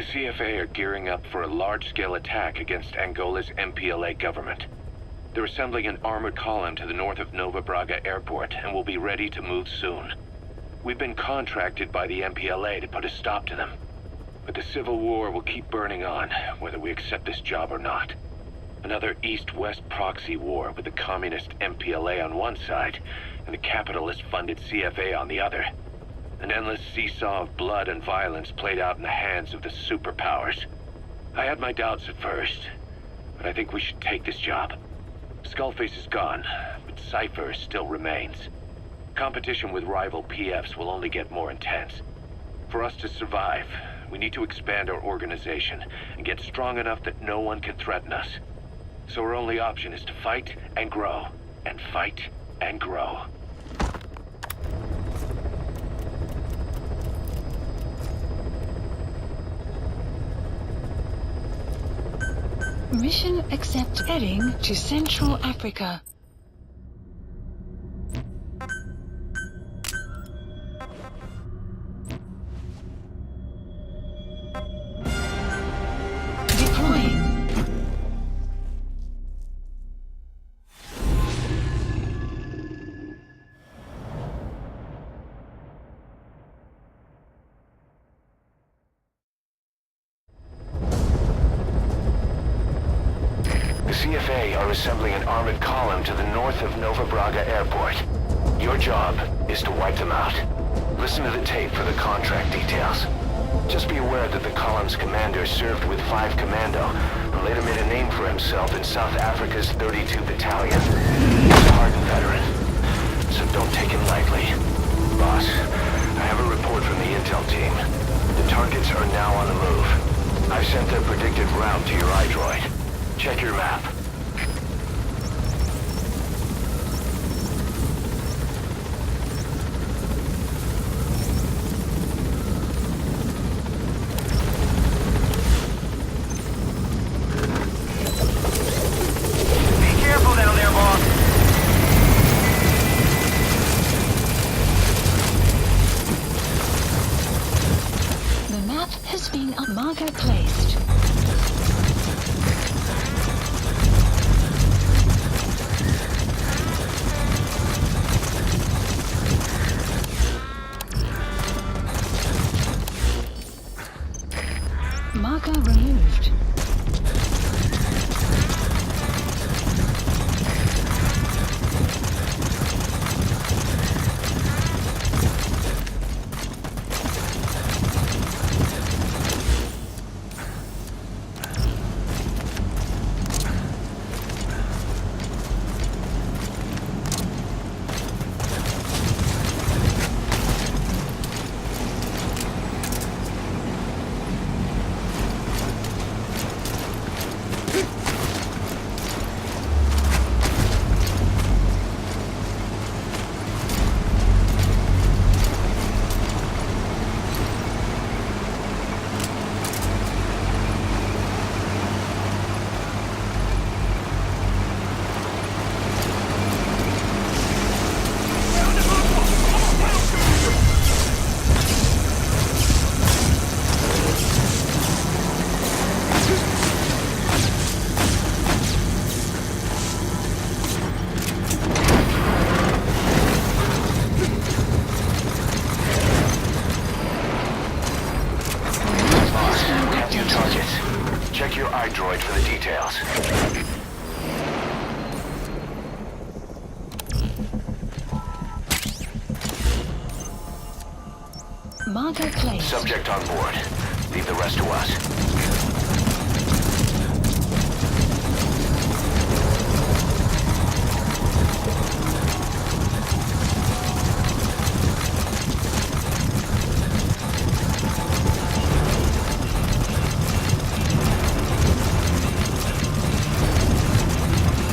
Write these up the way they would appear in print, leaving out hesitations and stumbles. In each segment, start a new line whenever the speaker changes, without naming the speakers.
The CFA are gearing up for a large-scale attack against Angola's MPLA government. They're assembling an armored column to the north of Nova Braga Airport and will be ready to move soon. We've been contracted by the MPLA to put a stop to them. But the civil war will keep burning on, whether we accept this job or not. Another East-West proxy war with the communist MPLA on one side and the capitalist-funded CFA on the other. An endless seesaw of blood and violence played out in the hands of the superpowers. I had my doubts at first, but I think we should take this job. Skullface is gone, but Cypher still remains. Competition with rival PFs will only get more intense. For us to survive, we need to expand our organization and get strong enough that no one can threaten us. So our only option is to fight and grow, and fight and grow.
Mission accept. Heading to Central Africa. Deploying.
The CFA are assembling an armored column to the north of Nova Braga Airport. Your job is to wipe them out. Listen to the tape for the contract details. Just be aware that the column's commander served with 5 Commando and later made a name for himself in South Africa's 32 Battalion. He's a hardened veteran, so don't take him lightly. Boss, I have a report from the intel team. The targets are now on the move. I've sent their predicted route to your iDroid. Check your map. Be careful down there, boss.
The map has been a marker placed. Marker removed.
Check your iDroid for the details.
Marker placed.
Subject on board. Leave the rest to us.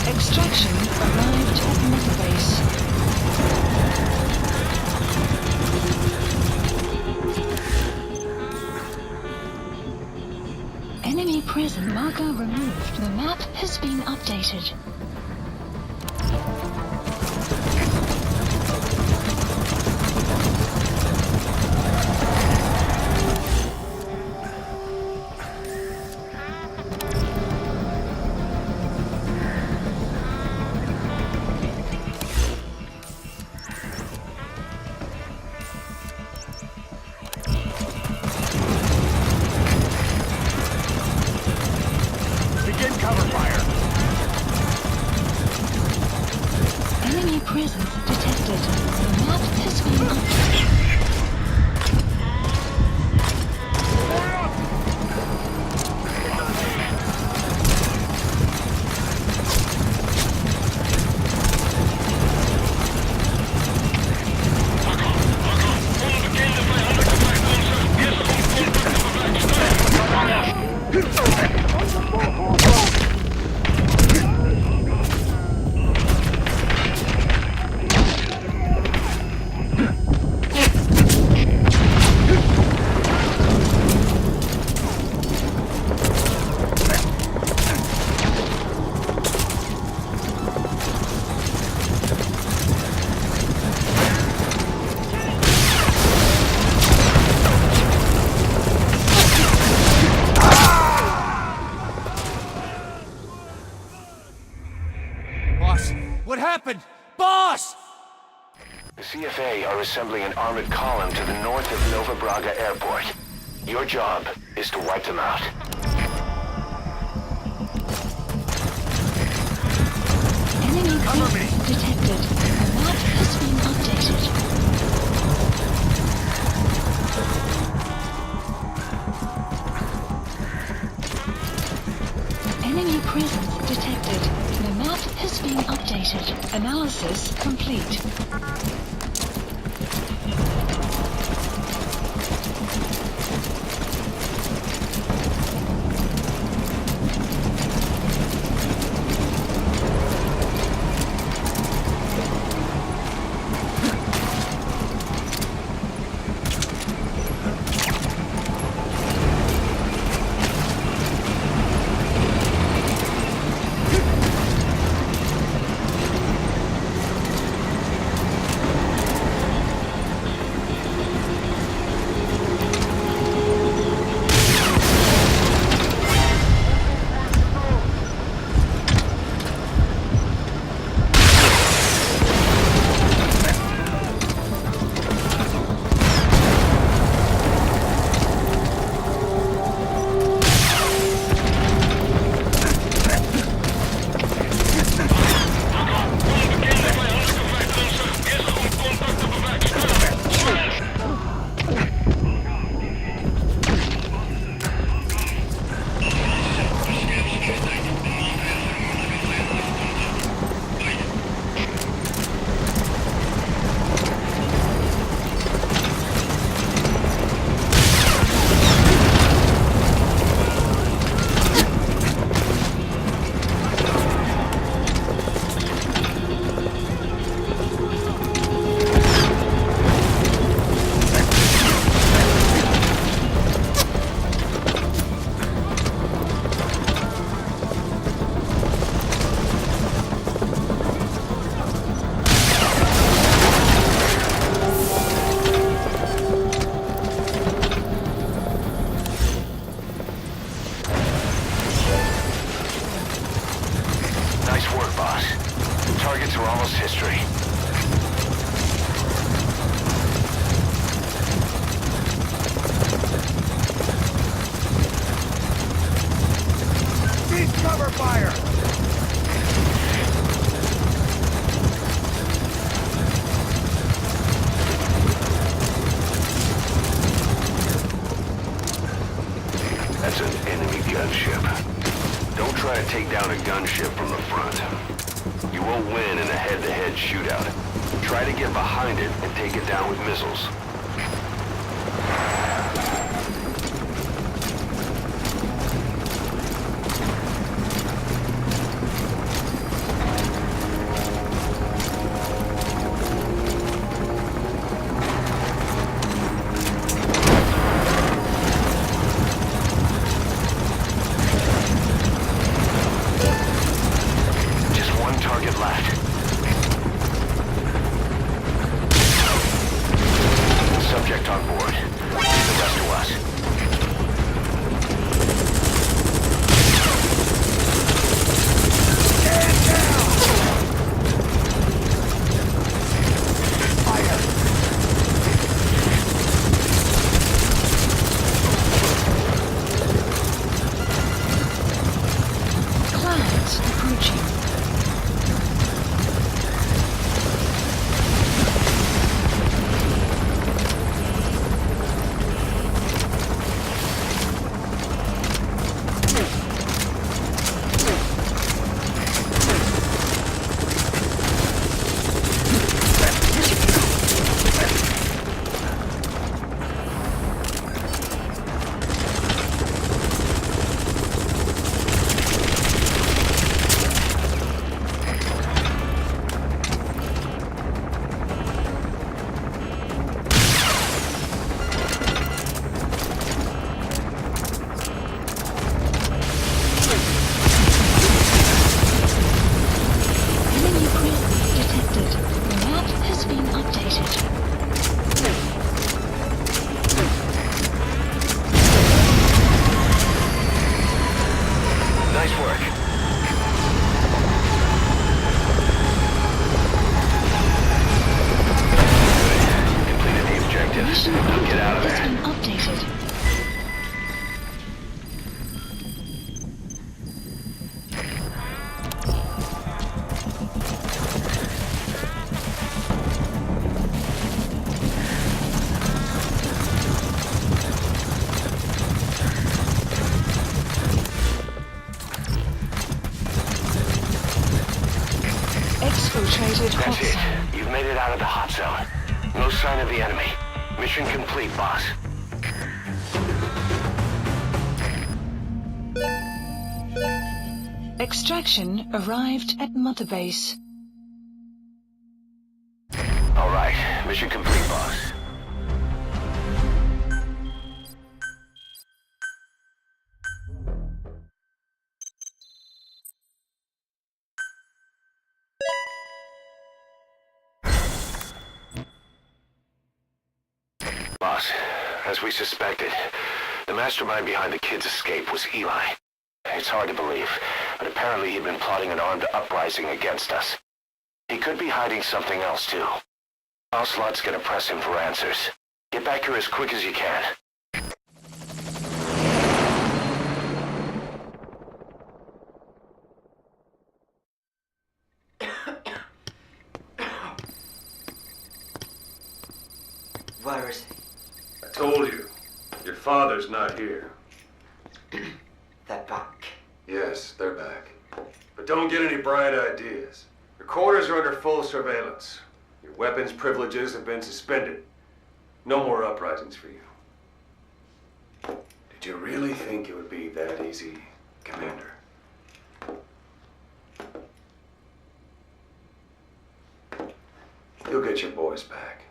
Extraction arrived at Metabase. Enemy present. Marker removed. The map has been updated. Enemy presence detected. The map has been updated.
What happened? Boss!
The CFA are assembling an armored column to the north of Nova Braga Airport. Your job is to wipe them out.
Enemy presence detected. The map has been updated. Enemy presence detected. The map has been updated. Analysis complete.
Nice work, boss. Targets are almost history.
Cease cover fire!
That's an enemy gunship. Don't try to take down a gunship from the front. You won't win in a head-to-head shootout. Try to get behind it and take it down with missiles. Target left. Subject on board.
Activated hot
That's it.
zone.
You've made it out of the hot zone. No sign of the enemy. Mission complete, boss.
Extraction arrived at Mother Base.
All right. Mission complete, boss. Boss, as we suspected, the mastermind behind the kid's escape was Eli. It's hard to believe, but apparently he'd been plotting an armed uprising against us. He could be hiding something else, too. Ocelot's gonna press him for answers. Get back here as quick as you can.
Where is he?
I told you. Your father's not here.
They're back.
Yes, they're back. But don't get any bright ideas. Your quarters are under full surveillance. Your weapons privileges have been suspended. No more uprisings for you. Did you really think it would be that easy, Commander? You'll get your boys back.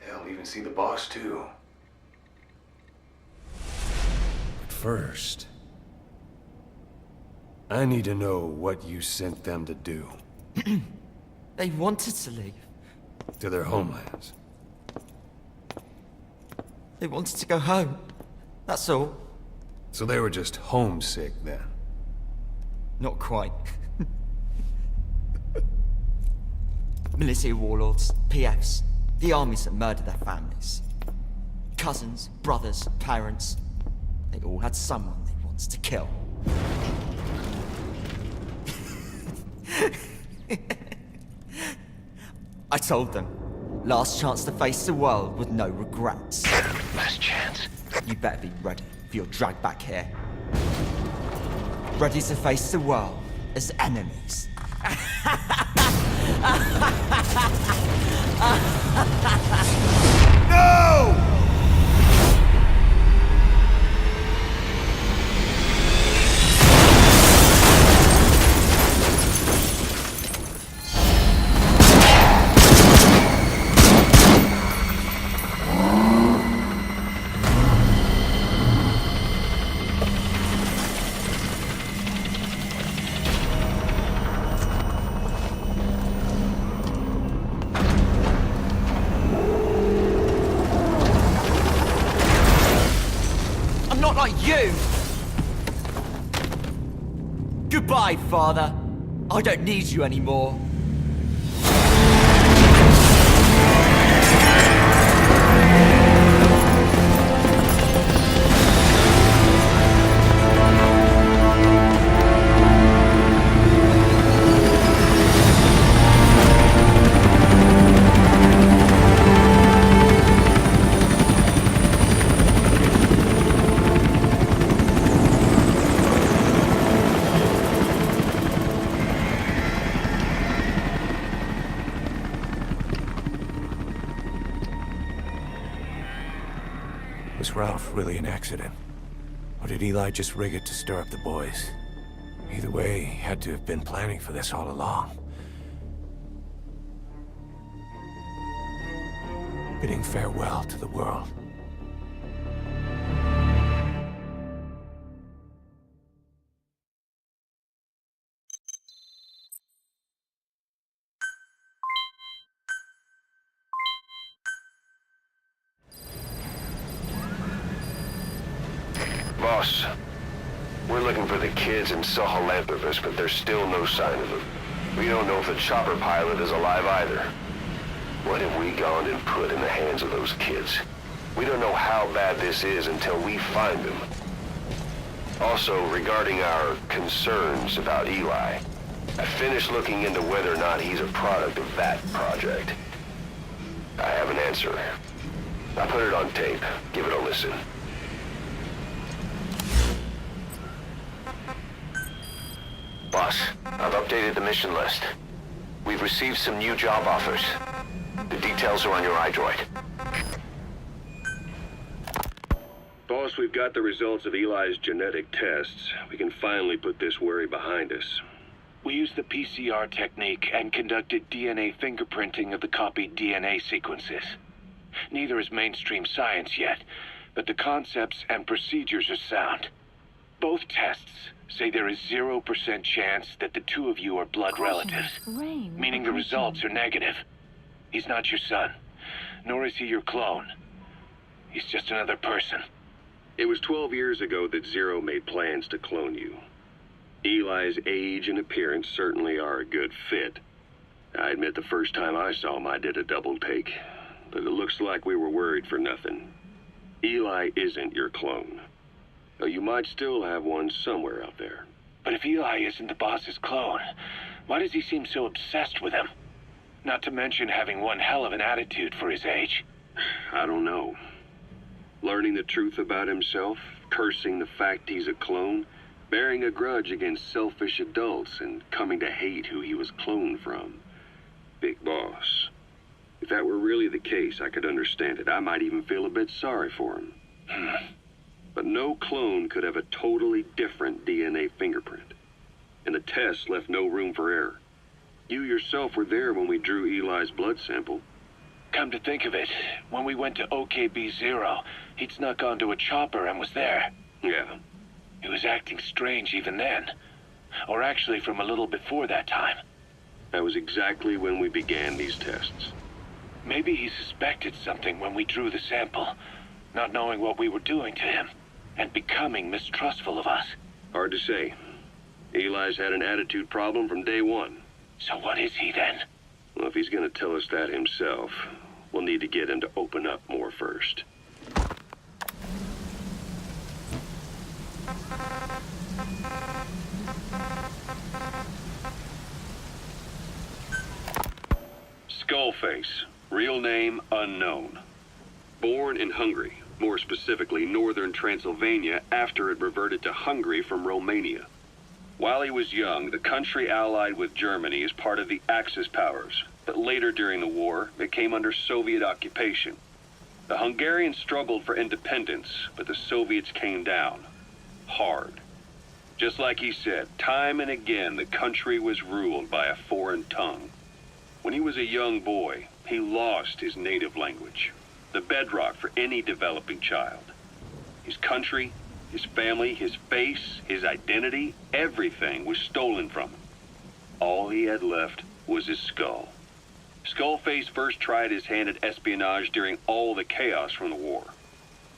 They'll even see the boss, too. But first, I need to know what you sent them to do.
They wanted to leave.
To their homelands.
They wanted to go home. That's all.
So they were just homesick then.
Not quite. Militia warlords, PFs, the armies that murdered their families. Cousins, brothers, parents. They all had someone they wanted to kill. I told them, last chance to face the world with no regrets.
Last chance.
You better be ready for your drag back here. Ready to face the world as enemies.
No!
You! Goodbye, Father. I don't need you anymore.
Was Ralph really an accident? Or did Eli just rig it to stir up the boys? Either way, he had to have been planning for this all along. Bidding farewell to the world.
Boss, we're looking for the kids in Sahelanthropus, but there's still no sign of them. We don't know if the chopper pilot is alive either. What have we gone and put in the hands of those kids? We don't know how bad this is until we find them. Also, regarding our concerns about Eli, I finished looking into whether or not he's a product of that project. I have an answer. I put it on tape. Give it a listen. Boss, I've updated the mission list. We've received some new job offers. The details are on your iDroid.
Boss, we've got the results of Eli's genetic tests. We can finally put this worry behind us.
We used the PCR technique and conducted DNA fingerprinting of the copied DNA sequences. Neither is mainstream science yet, but the concepts and procedures are sound. Both tests say there is 0% chance that the two of you are blood relatives, meaning the results are negative. He's not your son, nor is he your clone. He's just another person.
It was 12 years ago that Zero made plans to clone you. Eli's age and appearance certainly are a good fit. I admit the first time I saw him I did a double take, but it looks like we were worried for nothing. Eli isn't your clone, though you might still have one somewhere out there.
But if Eli isn't the boss's clone, why does he seem so obsessed with him? Not to mention having one hell of an attitude for his age.
I don't know. Learning the truth about himself, cursing the fact he's a clone, bearing a grudge against selfish adults, and coming to hate who he was cloned from. Big boss. If that were really the case, I could understand it. I might even feel a bit sorry for him. But no clone could have a totally different DNA fingerprint. And the tests left no room for error. You yourself were there when we drew Eli's blood sample.
Come to think of it, when we went to OKB-0, he'd snuck onto a chopper and was there.
Yeah.
He was acting strange even then. Or actually from a little before that time.
That was exactly when we began these tests.
Maybe he suspected something when we drew the sample, not knowing what we were doing to him, and becoming mistrustful of us.
Hard to say. Eli's had an attitude problem from day one.
So what is he then?
Well, if he's gonna tell us that himself, we'll need to get him to open up more first. Skullface, real name unknown. Born in Hungary, more specifically northern Transylvania, after it reverted to Hungary from Romania. While he was young, the country allied with Germany as part of the Axis powers, but later during the war, it came under Soviet occupation. The Hungarians struggled for independence, but the Soviets came down. Hard. Just like he said, time and again the country was ruled by a foreign tongue. When he was a young boy, he lost his native language, the bedrock for any developing child. His country, his family, his face, his identity, everything was stolen from him. All he had left was his skull. Skullface first tried his hand at espionage during all the chaos from the war.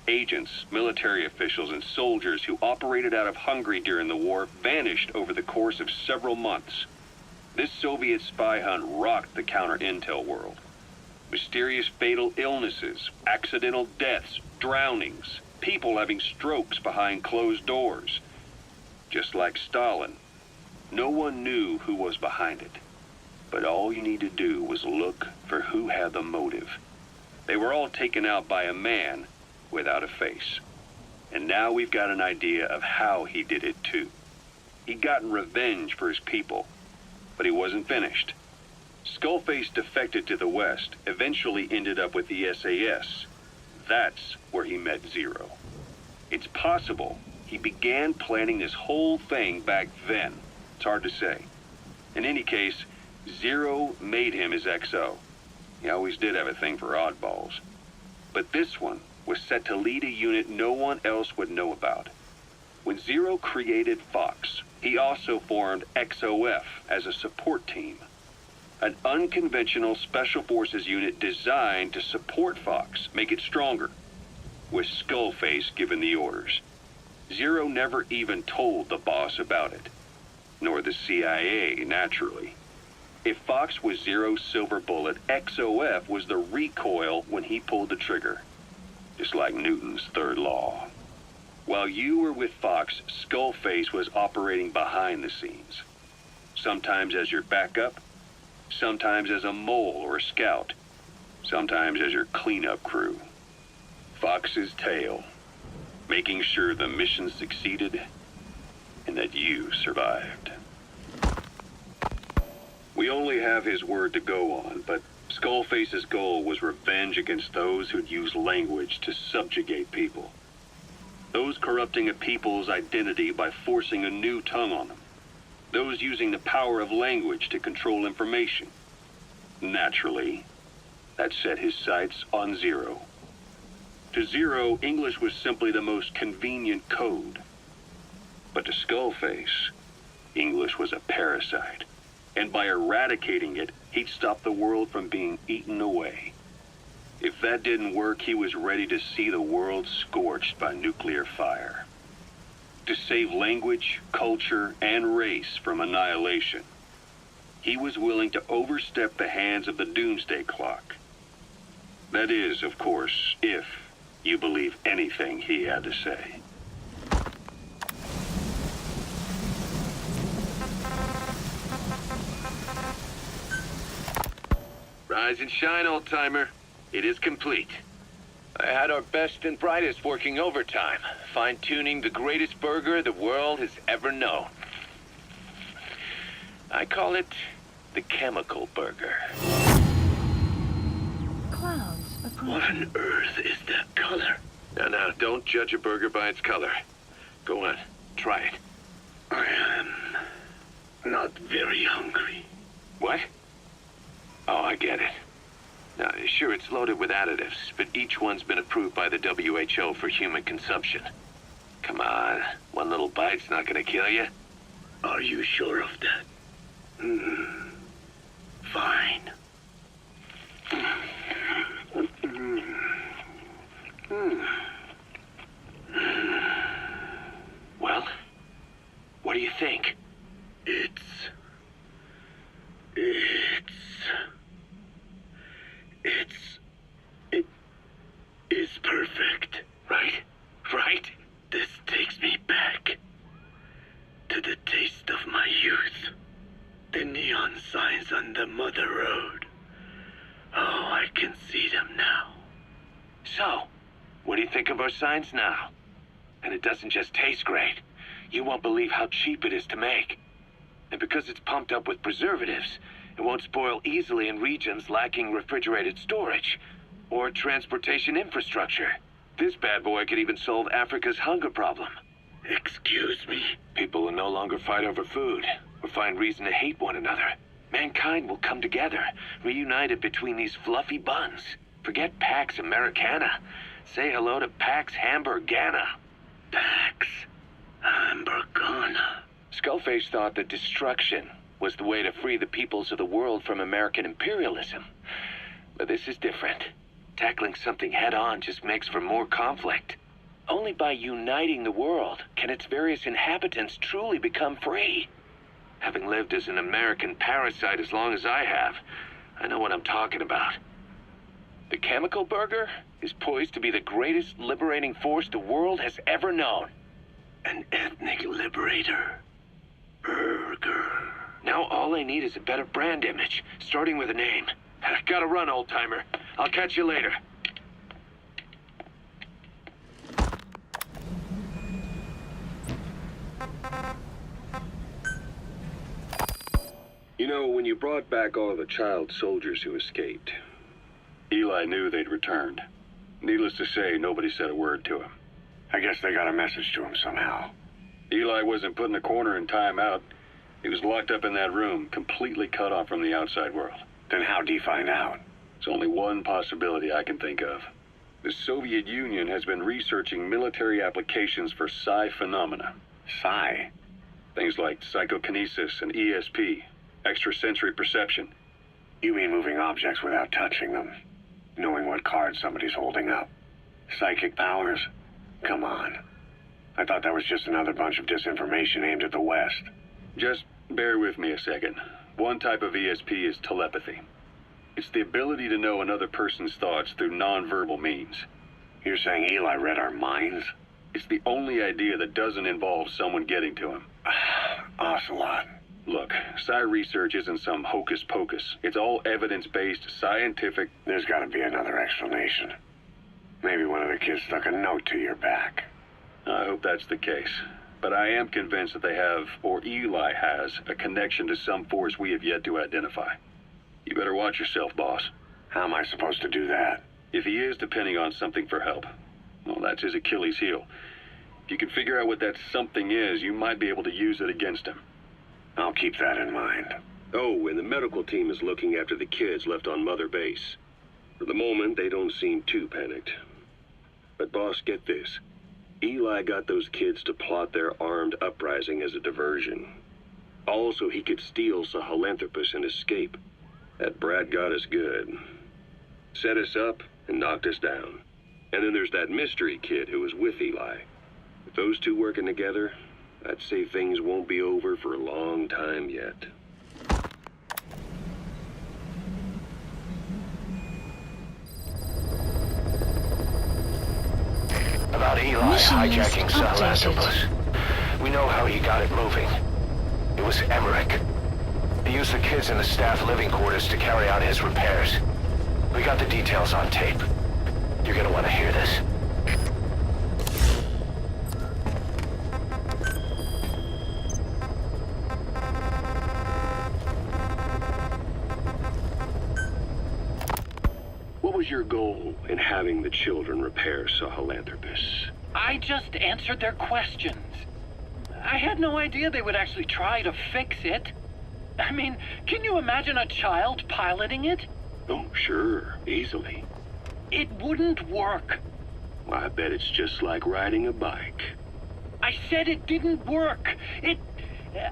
Agents, military officials, and soldiers who operated out of Hungary during the war vanished over the course of several months. This Soviet spy hunt rocked the counter-intel world. Mysterious fatal illnesses, accidental deaths, drownings, people having strokes behind closed doors. Just like Stalin, no one knew who was behind it. But all you need to do was look for who had the motive. They were all taken out by a man without a face. And now we've got an idea of how he did it too. He'd gotten revenge for his people, but he wasn't finished. Skullface defected to the West, eventually ended up with the SAS. That's where he met Zero. It's possible he began planning this whole thing back then. It's hard to say. In any case, Zero made him his XO. He always did have a thing for oddballs. But this one was set to lead a unit no one else would know about. When Zero created Fox, he also formed XOF as a support team. An unconventional special forces unit designed to support Fox, make it stronger, with Skullface giving the orders. Zero never even told the boss about it, nor the CIA, naturally. If Fox was Zero's silver bullet, XOF was the recoil when he pulled the trigger, just like Newton's third law. While you were with Fox, Skullface was operating behind the scenes, sometimes as your backup, sometimes as a mole or a scout, sometimes as your cleanup crew. Fox's tail, making sure the mission succeeded and that you survived. We only have his word to go on, but Skullface's goal was revenge against those who'd use language to subjugate people. Those corrupting a people's identity by forcing a new tongue on them. Those using the power of language to control information. Naturally, that set his sights on Zero. To Zero, English was simply the most convenient code. But to Skullface, English was a parasite. And by eradicating it, he'd stop the world from being eaten away. If that didn't work, he was ready to see the world scorched by nuclear fire. To save language, culture, and race from annihilation, he was willing to overstep the hands of the doomsday clock. That is, of course, if you believe anything he had to say.
Rise and shine, old-timer. It is complete. I had our best and brightest working overtime, fine-tuning the greatest burger the world has ever known. I call it the chemical burger.
Clouds approaching.
What on earth is that color? Now, don't judge a burger by its color. Go on, try it.
I am not very hungry.
What? Oh, I get it. Now, sure, it's loaded with additives, but each one's been approved by the WHO for human consumption. Come on, one little bite's not gonna kill you.
Are you sure of that? Fine.
Well, what do you think?
It is perfect.
Right? Right?
This takes me back to the taste of my youth. The neon signs on the Mother Road. Oh, I can see them now.
So, what do you think of our signs now? And it doesn't just taste great. You won't believe how cheap it is to make. And because it's pumped up with preservatives, it won't spoil easily in regions lacking refrigerated storage or transportation infrastructure. This bad boy could even solve Africa's hunger problem.
Excuse me?
People will no longer fight over food or find reason to hate one another. Mankind will come together, reunited between these fluffy buns. Forget Pax Americana. Say hello to Pax Hamburgana.
Pax Hamburgana.
Skullface thought that destruction was the way to free the peoples of the world from American imperialism. But this is different. Tackling something head-on just makes for more conflict. Only by uniting the world can its various inhabitants truly become free. Having lived as an American parasite as long as I have, I know what I'm talking about. The chemical burger is poised to be the greatest liberating force the world has ever known.
An ethnic liberator. Burger.
Now all I need is a better brand image, starting with a name. Gotta run, old-timer. I'll catch you later.
You know, when you brought back all the child soldiers who escaped, Eli knew they'd returned. Needless to say, nobody said a word to him.
I guess they got a message to him somehow.
Eli wasn't put in a corner in timeout. He was locked up in that room, completely cut off from the outside world.
Then how'd he find out?
It's only one possibility I can think of. The Soviet Union has been researching military applications for psi phenomena.
Psi?
Things like psychokinesis and ESP, extrasensory perception.
You mean moving objects without touching them? Knowing what cards somebody's holding up? Psychic powers? Come on. I thought that was just another bunch of disinformation aimed at the West.
Just bear with me a second. One type of ESP is telepathy. It's the ability to know another person's thoughts through nonverbal means.
You're saying Eli read our minds?
It's the only idea that doesn't involve someone getting to him.
Ocelot.
Look, psi research isn't some hocus pocus. It's all evidence-based, scientific...
There's gotta be another explanation. Maybe one of the kids stuck a note to your back.
I hope that's the case. but I am convinced that they have, or Eli has, a connection to some force we have yet to identify. You better watch yourself, boss.
How am I supposed to do that?
If he is depending on something for help, well, that's his Achilles heel. If you can figure out what that something is, you might be able to use it against him.
I'll keep that in mind.
Oh, and the medical team is looking after the kids left on Mother Base. For the moment, they don't seem too panicked. But boss, get this. Eli got those kids to plot their armed uprising as a diversion. Also, he could steal Sahelanthropus and escape. That brat got us good. Set us up and knocked us down. And then there's that mystery kid who was with Eli. With those two working together, I'd say things won't be over for a long time yet.
About Eli
Mission list
hijacking
updated.
Sahelanthropus. We know how he got it moving. It was Emmerich. He used the kids in the staff living quarters to carry out his repairs. We got the details on tape. You're gonna want to hear this.
What was your goal in having the children repair Sahelanthropus?
I just answered their questions. I had no idea they would actually try to fix it. I mean, can you imagine a child piloting it?
Oh, sure, easily.
It wouldn't work.
Well, I bet it's just like riding a bike.
I said it didn't work.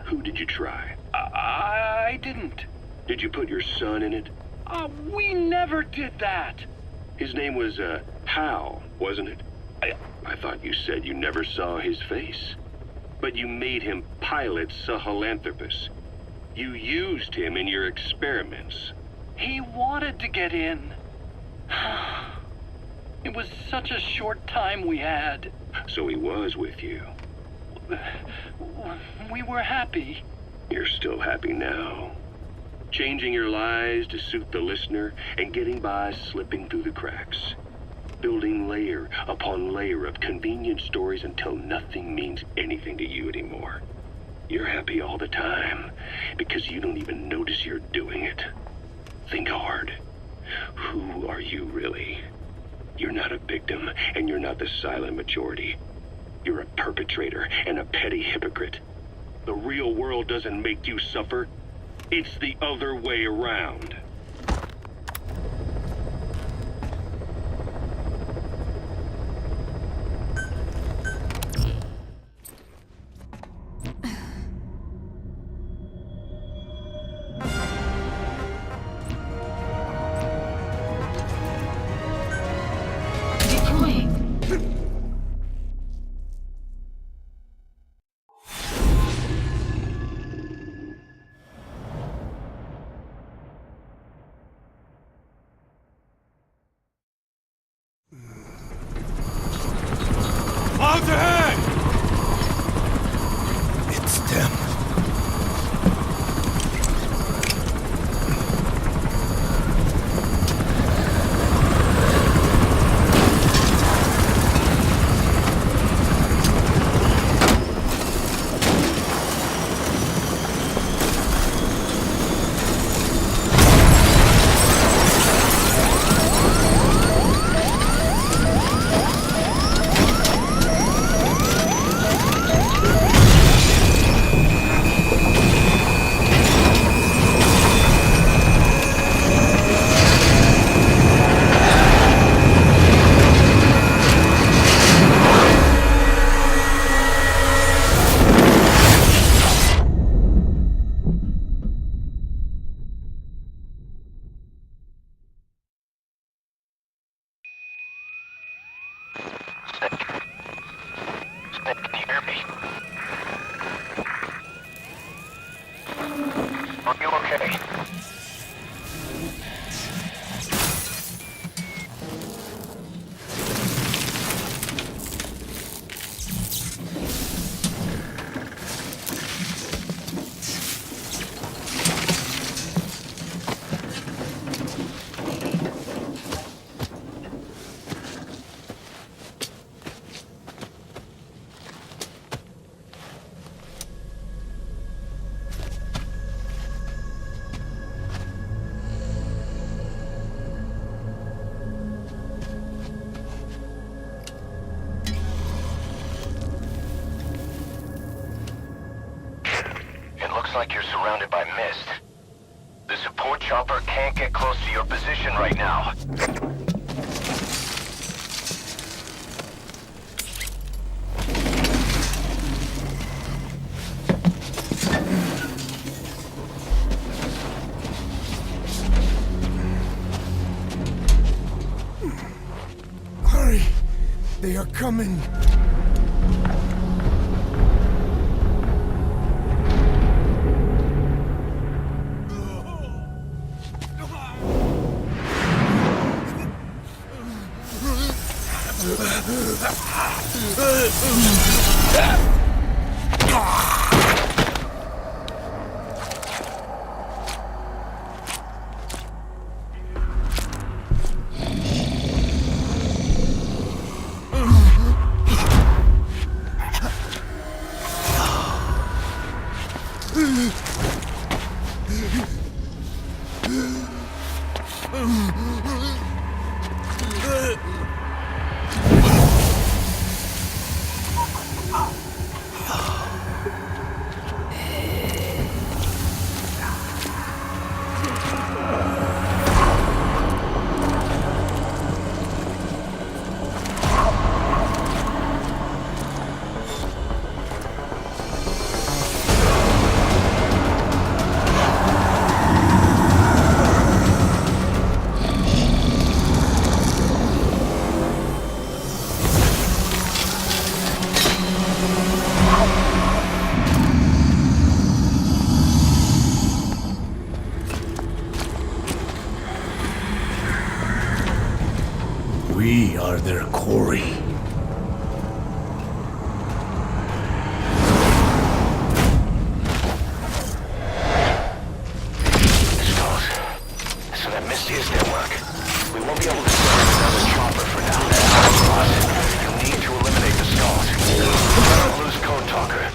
Who did you try?
I didn't.
Did you put your son in it?
We never did that.
His name was, Hal, wasn't it? I thought you said you never saw his face. But you made him pilot Sahelanthropus. You used him in your experiments.
He wanted to get in. It was such a short time we had.
So he was with you.
We were happy.
You're still happy now. Changing your lies to suit the listener and getting by slipping through the cracks. Building layer upon layer of convenient stories until nothing means anything to you anymore. You're happy all the time because you don't even notice you're doing it. Think hard. Who are you really? You're not a victim, and you're not the silent majority. You're a perpetrator and a petty hypocrite. The real world doesn't make you suffer. It's the other way around.
Deploying.
like you're surrounded by mist. The support chopper can't get close to your position right now.
Hurry! They are coming!
We are their quarry.
Skulls. So that mist is their work. We won't be able to send another chopper for now. Boss, you'll need to eliminate the skulls. Don't lose Code Talker.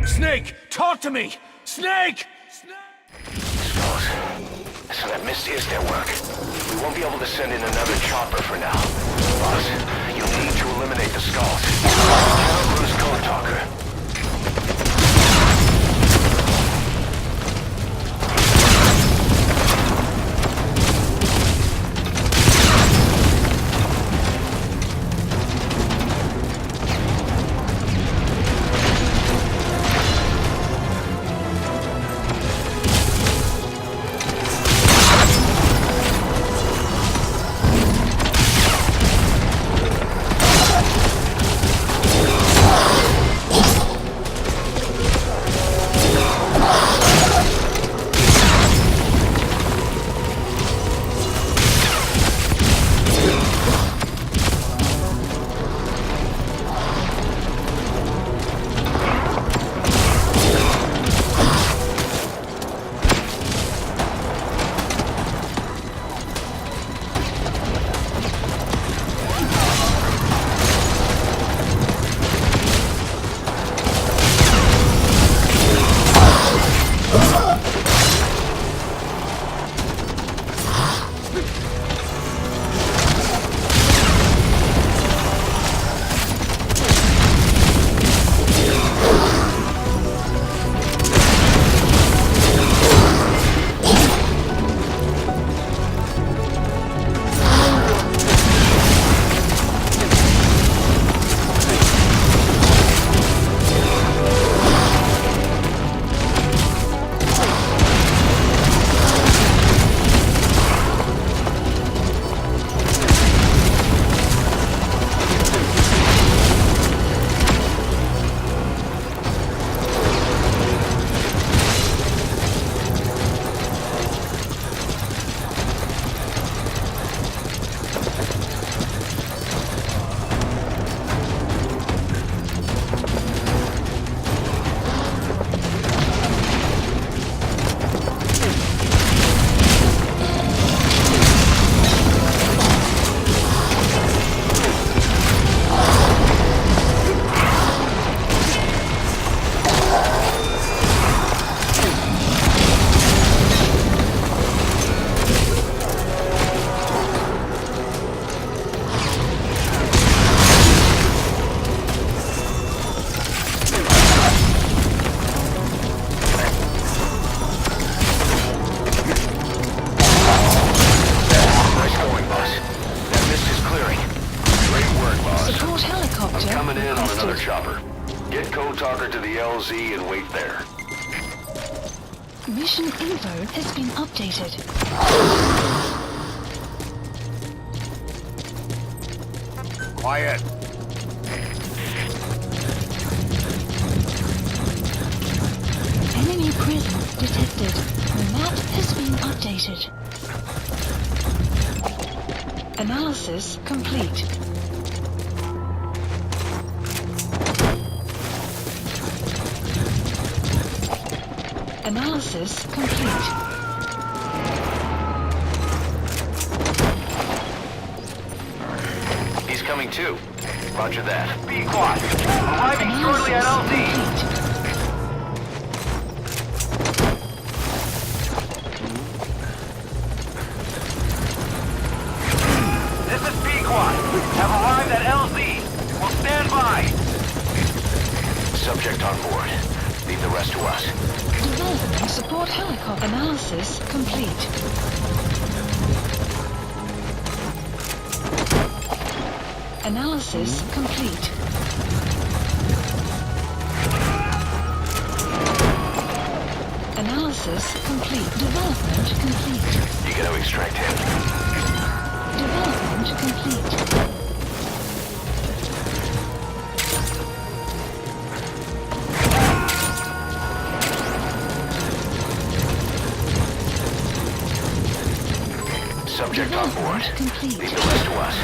Snake! Talk to me! Snake!
Skulls. So that mist is their work. We won't be able to send in another chopper for now. Boss, you'll need to eliminate the skulls. You cannot lose Code Talker. coming in on
requested.
another chopper. Get Code Talker to the LZ and wait there.
Mission info has been updated.
Quiet.
Enemy presence detected. The map has been updated. Analysis complete. Analysis complete.
He's coming too. Roger that.
Be quiet. Arriving shortly at LZ.
Complete.
This is Pequod. Have arrived at LZ. We'll stand by.
Subject on board. Leave the rest to us.
Development support helicopter. Analysis complete. Analysis complete. Analysis complete. Development complete.
You gotta extract him.
Development complete.
Subject on board.
Complete.
Leave the rest to us.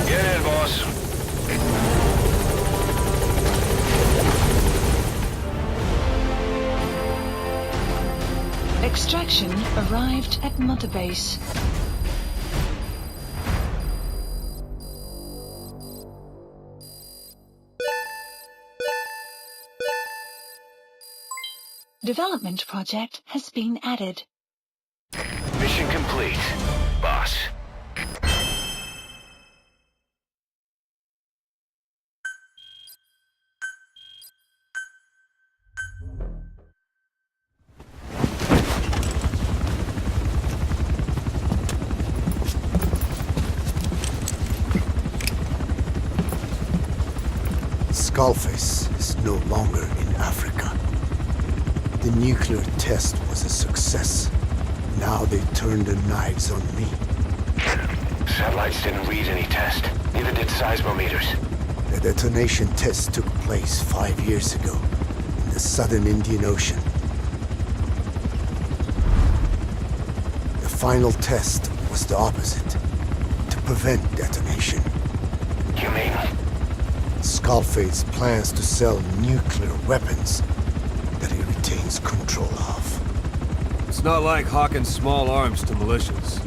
Get in, boss.
Extraction arrived at Mother Base. Development project has been added.
Mission complete, boss.
Skullface is no longer in Africa. The nuclear test was a success. Now they turned their knives on me.
Satellites didn't read any test. Neither did seismometers.
The detonation test took place 5 years ago in the southern Indian Ocean. The final test was the opposite, to prevent detonation.
You mean?
Skullface plans to sell nuclear weapons that he retains control of.
It's not like hawking small arms to militias.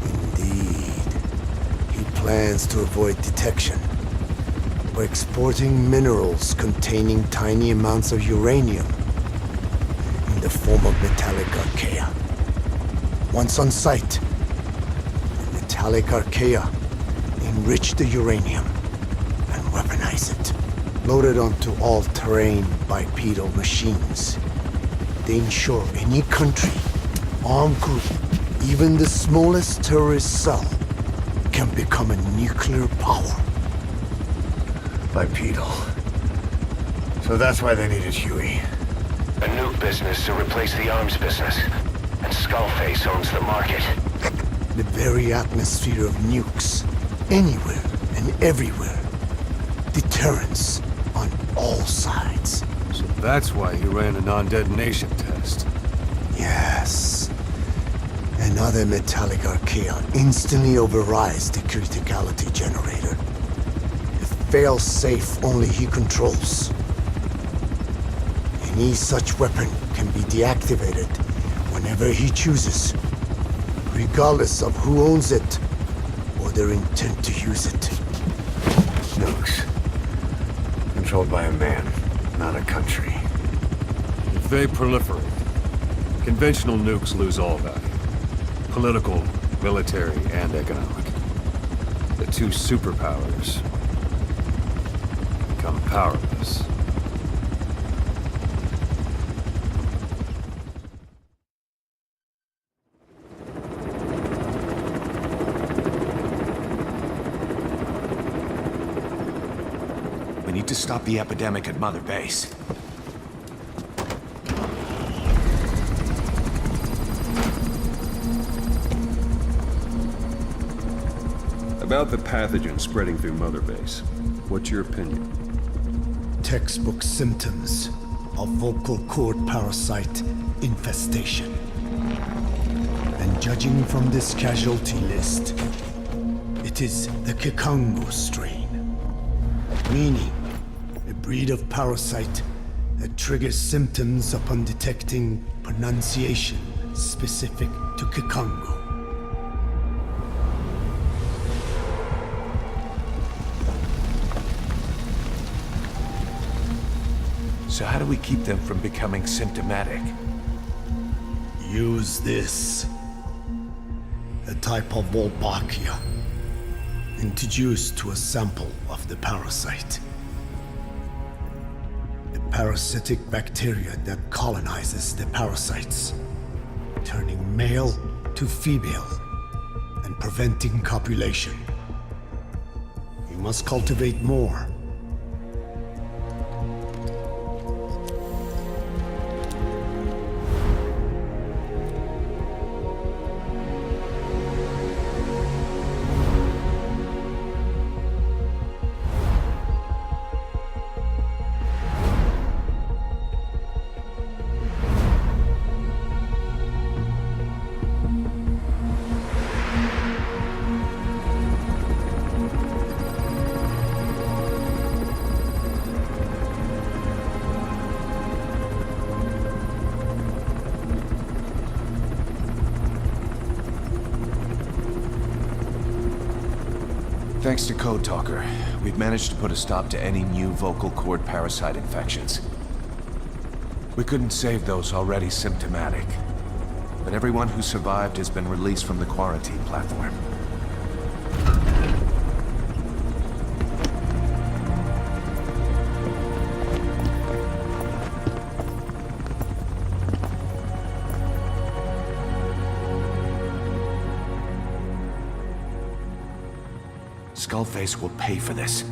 Indeed. He plans to avoid detection by exporting minerals containing tiny amounts of uranium in the form of metallic archaea. Once on site, the metallic archaea enrich the uranium and weaponize it. Loaded onto all-terrain bipedal machines, they ensure any country, armed group, even the smallest terrorist cell, can become a nuclear power.
Bipedal. So that's why they needed Huey.
A nuke business to replace the arms business. And Skullface owns the market.
The very atmosphere of nukes, anywhere and everywhere. Deterrence on all sides.
So that's why he ran a non-detonation test.
Yes. Another metallic archaea instantly overrides the criticality generator. It fails safe only he controls. Any such weapon can be deactivated whenever he chooses, regardless of who owns it or their intent to use it.
Nukes. controlled by a man, not a country.
If they proliferate, conventional nukes lose all value. Political, military, and economic. The two superpowers become powerless.
We need to stop the epidemic at Mother Base.
About the pathogen spreading through Mother Base, what's your opinion?
Textbook symptoms of vocal cord parasite infestation. And judging from this casualty list, it is the Kikongo strain. Meaning, a breed of parasite that triggers symptoms upon detecting pronunciation specific to Kikongo.
So how do we keep them from becoming symptomatic?
Use this. A type of Wolbachia, introduced to a sample of the parasite. A parasitic bacteria that colonizes the parasites, turning male to female and preventing copulation. You must cultivate more.
Thanks to Code Talker, we've managed to put a stop to any new vocal cord parasite infections. We couldn't save those already symptomatic, but everyone who survived has been released from the quarantine platform. Skullface will pay for this.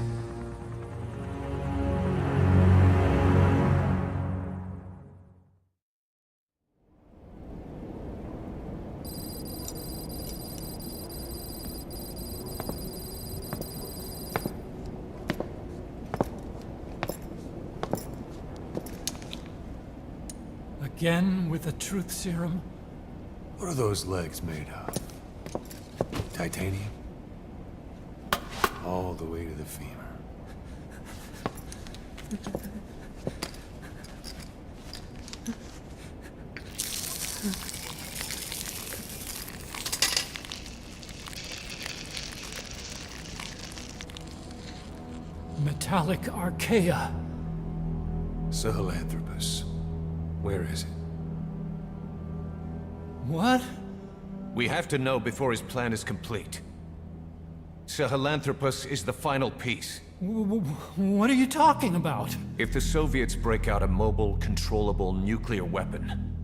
Again with the truth serum?
What are those legs made of? Titanium? All the way to the femur.
Metallic Archaea.
Sahelanthropus. Where is it?
What?
We have to know before his plan is complete. Sahelanthropus is the final piece.
What are you talking about?
If the Soviets break out a mobile, controllable nuclear weapon,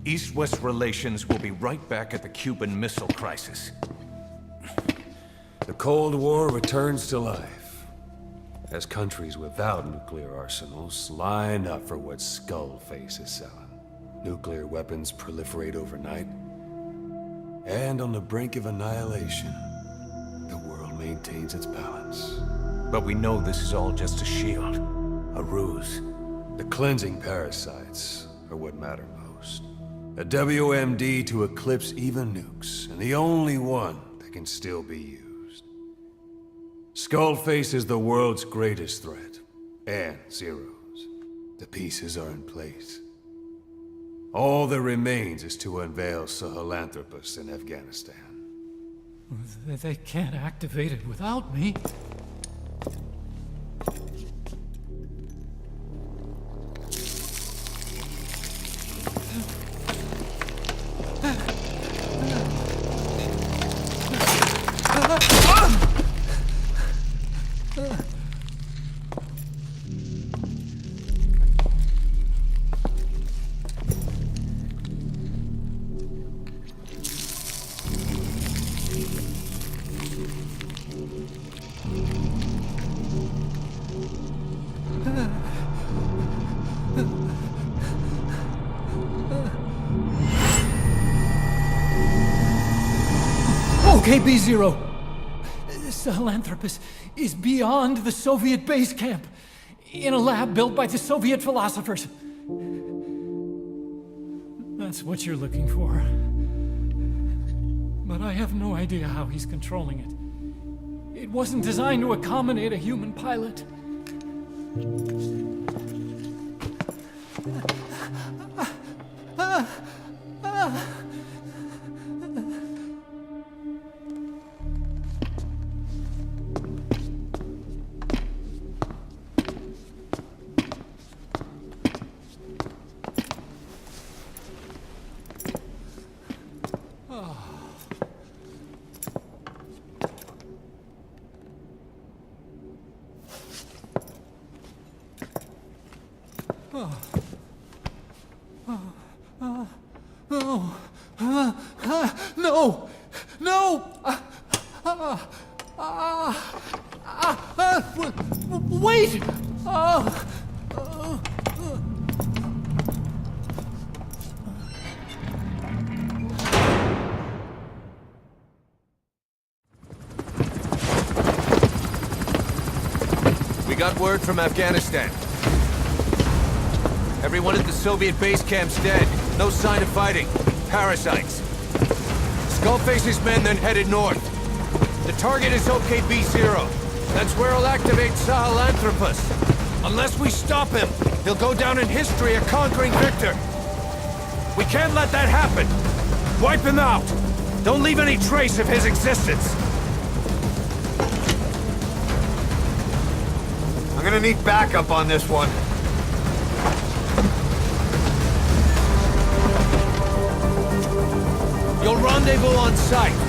East-West relations will be right back at the Cuban Missile Crisis.
The Cold War returns to life, as countries without nuclear arsenals line up for what Skullface is selling. Nuclear weapons proliferate overnight, and on the brink of annihilation, the world maintains its balance.
But we know this is all just a shield, a ruse.
The cleansing parasites are what matter most. A WMD to eclipse even nukes, and the only one that can still be used. Skullface is the world's greatest threat, and Zero's. The pieces are in place. All that remains is to unveil Sahelanthropus in Afghanistan.
They can't activate it without me.
Okay, B-Zero. Sahelanthropus is beyond the Soviet base camp, in a lab built by the Soviet philosophers. That's what you're looking for. But I have no idea how he's controlling it. It wasn't designed to accommodate a human pilot. No! No! Wait!
We got word from Afghanistan. Everyone at the Soviet base camp's dead. No sign of fighting. Parasites. Skullface's men then headed north. The target is OKB-0. That's where he'll activate Sahelanthropus. Unless we stop him, he'll go down in history a conquering victor. We can't let that happen. Wipe him out. Don't leave any trace of his existence.
I'm gonna need backup on this one.
You'll rendezvous on site.